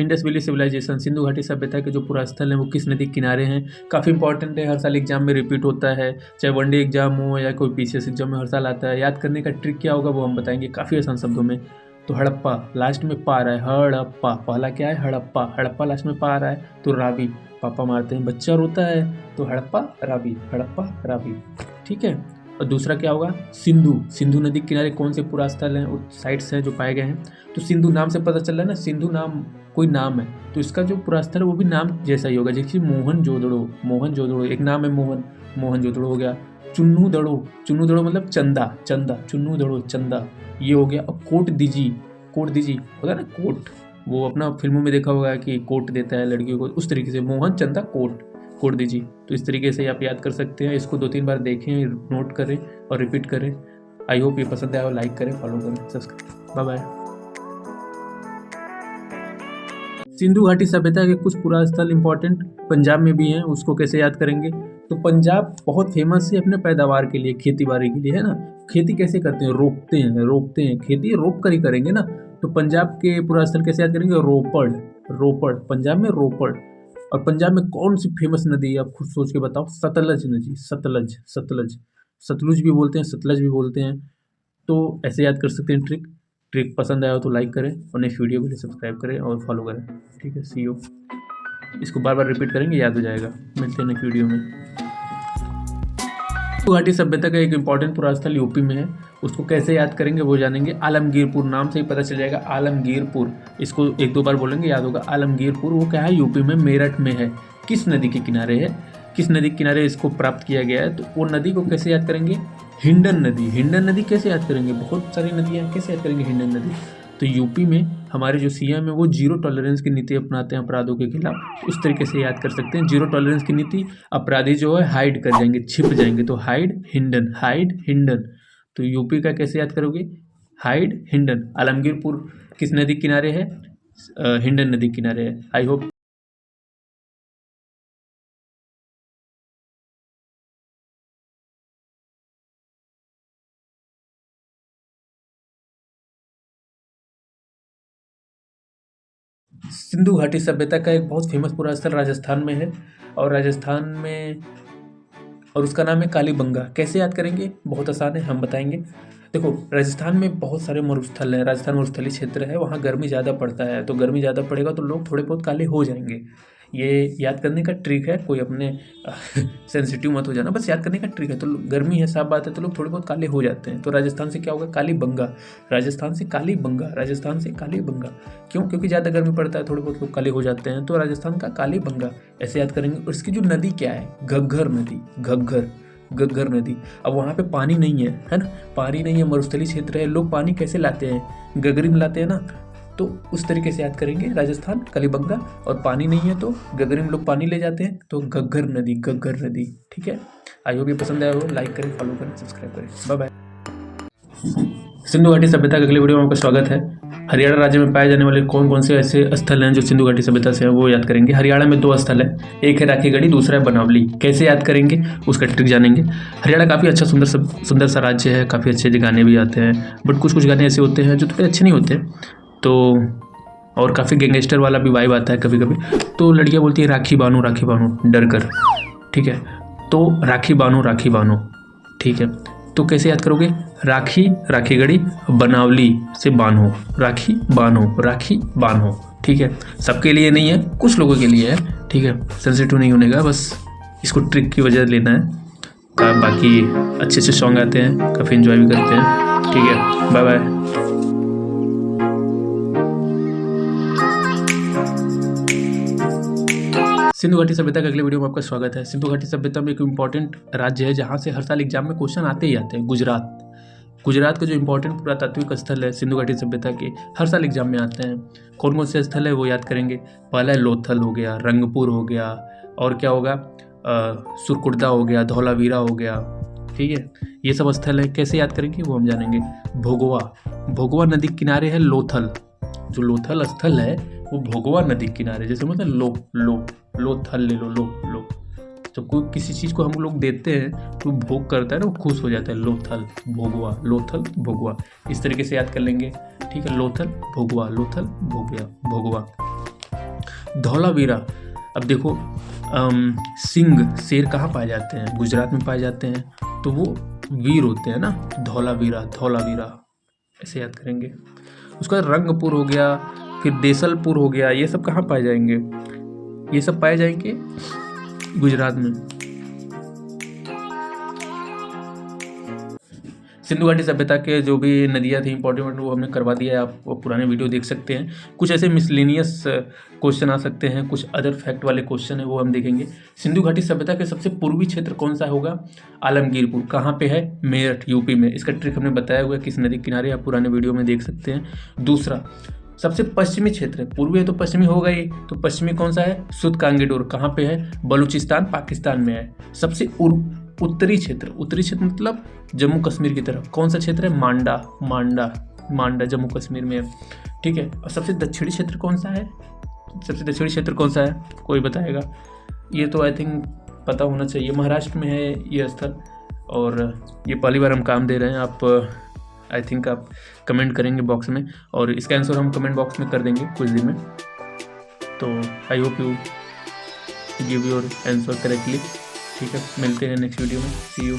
Indus valley civilisation, Sindhu घाटी सभ्यता के जो पूरा स्थल है वो किस नदी के किनारे हैं। काफ़ी इंपॉर्टेंट है, हर साल एग्जाम में रिपीट होता है, चाहे वनडे एग्जाम हो या कोई पीसीएस एग्जाम में हर साल आता है। याद करने का ट्रिक क्या होगा वो हम बताएंगे काफ़ी आसान शब्दों में। तो हड़प्पा, लास्ट में पा रहा है, हड़प्पा, पहला क्या है हड़प्पा, हड़प्पा लास्ट में पा रहा है। तो रावी, पापा मारते हैं, बच्चा रोता है, तो हड़प्पा रावी, हड़प्पा रावी, ठीक है। और दूसरा क्या होगा सिंधु, सिंधु नदी के किनारे कौन से पूरा स्थल हैं, उस साइट्स हैं जो पाए गए हैं। तो सिंधु नाम से पता चल रहा है ना, सिंधु नाम कोई नाम है, तो इसका जो पूरा स्थल है वो भी नाम जैसा ही होगा। जैसे मोहनजोदड़ो, मोहनजोदड़ो एक नाम है, मोहनजोदड़ो हो गया। चुन्नू दड़ो मतलब चंदा, चंदा, चुन्नू दड़ो चंदा, ये हो गया। अब कोट दीजी, कोट दीजी होता है ना कोट, वो अपना फिल्मों में देखा होगा कि कोट देता है लड़कियों को, उस तरीके से मोहन चंदा कोट, कोट दीजिए। तो इस तरीके से आप याद कर सकते हैं। इसको 2-3 बार देखें, नोट करें और रिपीट करें। आई होप ये पसंद आया हो, लाइक करें, फॉलो करें, सब्सक्राइब। Bye bye. सिंधु घाटी सभ्यता के कुछ पूरा स्थल इंपॉर्टेंट पंजाब में भी हैं, उसको कैसे याद करेंगे। तो पंजाब बहुत फेमस है अपने पैदावार के लिए, खेती बाड़ी के लिए, है ना। खेती कैसे करते हैं, रोपते हैं, खेती रोप कर ही करेंगे ना। तो पंजाब के पूरा स्थल कैसे याद करेंगे, रोपड़, पंजाब में रोपड़। और पंजाब में कौन सी फेमस नदी है आप खुद सोच के बताओ, सतलज नदी, सतलुज भी बोलते हैं, सतलज भी बोलते हैं। तो ऐसे याद कर सकते हैं। ट्रिक पसंद आया हो तो लाइक करें और नेक्स्ट वीडियो के लिए सब्सक्राइब करें और फॉलो करें, ठीक है। सी यू। इसको बार बार रिपीट करेंगे, याद हो जाएगा। मिलते हैं नेक्स्ट वीडियो में। सिंधु घाटी सभ्यता का एक इंपॉर्टेंट पूरा स्थल यूपी में है, उसको कैसे याद करेंगे वो जानेंगे। आलमगीरपुर, नाम से ही पता चल जाएगा, आलमगीरपुर। इसको 1-2 बार बोलेंगे याद होगा। आलमगीरपुर वो क्या है, यूपी में मेरठ में है। किस नदी के किनारे है, किस नदी के किनारे इसको प्राप्त किया गया है। तो वो नदी को कैसे याद करेंगे, हिंडन नदी। हिंडन नदी कैसे याद करेंगे, बहुत सारी नदियाँ, कैसे याद करेंगे हिंडन नदी। तो यूपी में हमारे जो सीएम है वो जीरो टॉलरेंस की नीति अपनाते हैं अपराधों के खिलाफ, उस तरीके से याद कर सकते हैं। जीरो टॉलरेंस की नीति, अपराधी जो है हाइड कर जाएंगे, छिप जाएंगे, तो हाइड हिंडन। तो यूपी का कैसे याद करोगे, हाइड हिंडन। आलमगीरपुर किस नदी किनारे है, हिंडन नदी किनारे है। आई होप सिंधु घाटी सभ्यता का एक बहुत फेमस पूरा स्थल राजस्थान में है, और राजस्थान में, और उसका नाम है कालीबंगा। कैसे याद करेंगे, बहुत आसान है, हम बताएंगे। देखो राजस्थान में बहुत सारे मरुस्थल हैं, राजस्थान मरुस्थलीय क्षेत्र है, वहाँ गर्मी ज़्यादा पड़ता है, तो गर्मी ज़्यादा पड़ेगा तो लोग थोड़े बहुत काले हो जाएंगे। ये याद करने का ट्रिक है, कोई अपने सेंसिटिव मत हो जाना, बस याद करने का ट्रिक है। तो गर्मी है, साफ बात है, तो लोग थोड़े बहुत काले हो जाते हैं। तो राजस्थान से क्या होगा, कालीबंगा, राजस्थान से कालीबंगा। क्यों, क्योंकि ज़्यादा गर्मी पड़ता है, थोड़े बहुत लोग काले हो जाते हैं, तो राजस्थान का कालीबंगा ऐसे याद करेंगे। और इसकी जो नदी क्या है, घग्घर नदी, घग्घर नदी। अब वहाँ पे पानी नहीं है ना, पानी नहीं है, मरुस्थलीय क्षेत्र है, लोग पानी कैसे लाते हैं, गगरी में लाते हैं ना। तो उस तरीके से याद करेंगे, राजस्थान कालीबंगा, और पानी नहीं है तो गगरी में लोग पानी ले जाते हैं, तो घग्घर नदी, ठीक है। आई होप ये पसंद आया हो, लाइक करें, फॉलो करें, सब्सक्राइब करें। Bye bye. सिंधु घाटी सभ्यता के अगले वीडियो में आपका स्वागत है। हरियाणा राज्य में पाए जाने वाले कौन कौन से ऐसे स्थल हैं जो सिंधु घाटी सभ्यता से हैं वो याद करेंगे। हरियाणा में 2 स्थल है, एक है राखीगढ़ी, दूसरा है बनावली। कैसे याद करेंगे उसका ट्रिक जानेंगे। हरियाणा काफ़ी अच्छा सुंदर सा राज्य है, काफ़ी अच्छे गाने भी आते हैं, बट कुछ गाने ऐसे होते हैं जो थोड़े अच्छे नहीं होते, तो और काफ़ी गैंगस्टर वाला भी वाइब आता है कभी कभी। तो लड़कियाँ बोलती है राखी बानो डर कर, ठीक है। तो राखी बानो, ठीक है। तो कैसे याद करोगे, राखीगढ़ी, बनावली से बानो, राखी बानो, ठीक है। सबके लिए नहीं है, कुछ लोगों के लिए है, ठीक है। सेंसिटिव नहीं होने का, बस इसको ट्रिक की वजह लेना है। बाकी अच्छे सॉन्ग आते हैं, काफ़ी एंजॉय भी करते हैं, ठीक है। Bye bye. सिंधु घाटी सभ्यता के अगले वीडियो में आपका स्वागत है। सिंधु घाटी सभ्यता में एक इम्पॉर्टेंट राज्य है जहाँ से हर साल एग्जाम में क्वेश्चन आते ही आते हैं, गुजरात का जो इम्पोर्टेंट पुरातात्विक स्थल है सिंधु घाटी सभ्यता के, हर साल एग्जाम में आते हैं। कौन कौन से स्थल है वो याद करेंगे। पहला लोथल हो गया, रंगपुर हो गया, और क्या होगा, सुरकुर्दा हो गया, धौलावीरा हो गया, ठीक है। ये सब स्थल है, कैसे याद करेंगे वो हम जानेंगे। भोगवा नदी किनारे है लोथल, जो लोथल स्थल है वो भोगवा नदी किनारे, जैसे मतलब लोथल ले लो। तो कोई किसी चीज़ को हम लोग देते हैं तो भोग करता है ना, वो खुश हो जाता है, लोथल भोगवा, इस तरीके से याद कर लेंगे, ठीक है। लोथल भोगवा, भोगवा। धौलावीरा, अब देखो सिंह शेर कहाँ पाए जाते हैं? गुजरात में पाए जाते हैं, तो वो वीर होते हैं ना, धौलावीरा, धौलावीरा ऐसे याद करेंगे। उसका रंगपुर हो गया, फिर देसलपुर हो गया, ये सब कहाँ पाए जाएंगे? ये सब पाए जाएंगे गुजरात में। सिंधु घाटी सभ्यता के जो भी नदियाँ थी इंपॉर्टेंट, वो हमने करवा दिया है, आप वो पुराने वीडियो देख सकते हैं। कुछ ऐसे मिसलेनियस क्वेश्चन आ सकते हैं, कुछ अदर फैक्ट वाले क्वेश्चन है, वो हम देखेंगे। सिंधु घाटी सभ्यता के सबसे पूर्वी क्षेत्र कौन सा होगा? आलमगीरपुर। कहाँ पे है? मेरठ, यूपी में। इसका ट्रिक हमने बताया हुआ है किस नदी किनारे, आप पुराने वीडियो में देख सकते हैं। दूसरा, सबसे पश्चिमी क्षेत्र, पूर्वी है तो पश्चिमी होगा ही, तो पश्चिमी कौन सा है? सुद कांगेडोर। कहाँ पे है? बलूचिस्तान, पाकिस्तान में है। सबसे उत्तरी क्षेत्र, उत्तरी क्षेत्र मतलब जम्मू कश्मीर की तरफ, कौन सा क्षेत्र है? मांडा, मांडा, मांडा जम्मू कश्मीर में है, ठीक है। और सबसे दक्षिणी क्षेत्र कौन सा है? सबसे दक्षिणी क्षेत्र कौन सा है? कोई बताएगा? ये तो आई थिंक पता होना चाहिए, महाराष्ट्र में है ये स्थल, और ये पहली बार हम काम दे रहे हैं। आप आई थिंक आप कमेंट करेंगे बॉक्स में, और इसका आंसर हम कमेंट बॉक्स में कर देंगे कुछ दिन में। तो I hope you give your answer correctly, ठीक है। मिलते हैं नेक्स्ट वीडियो में, सी यू।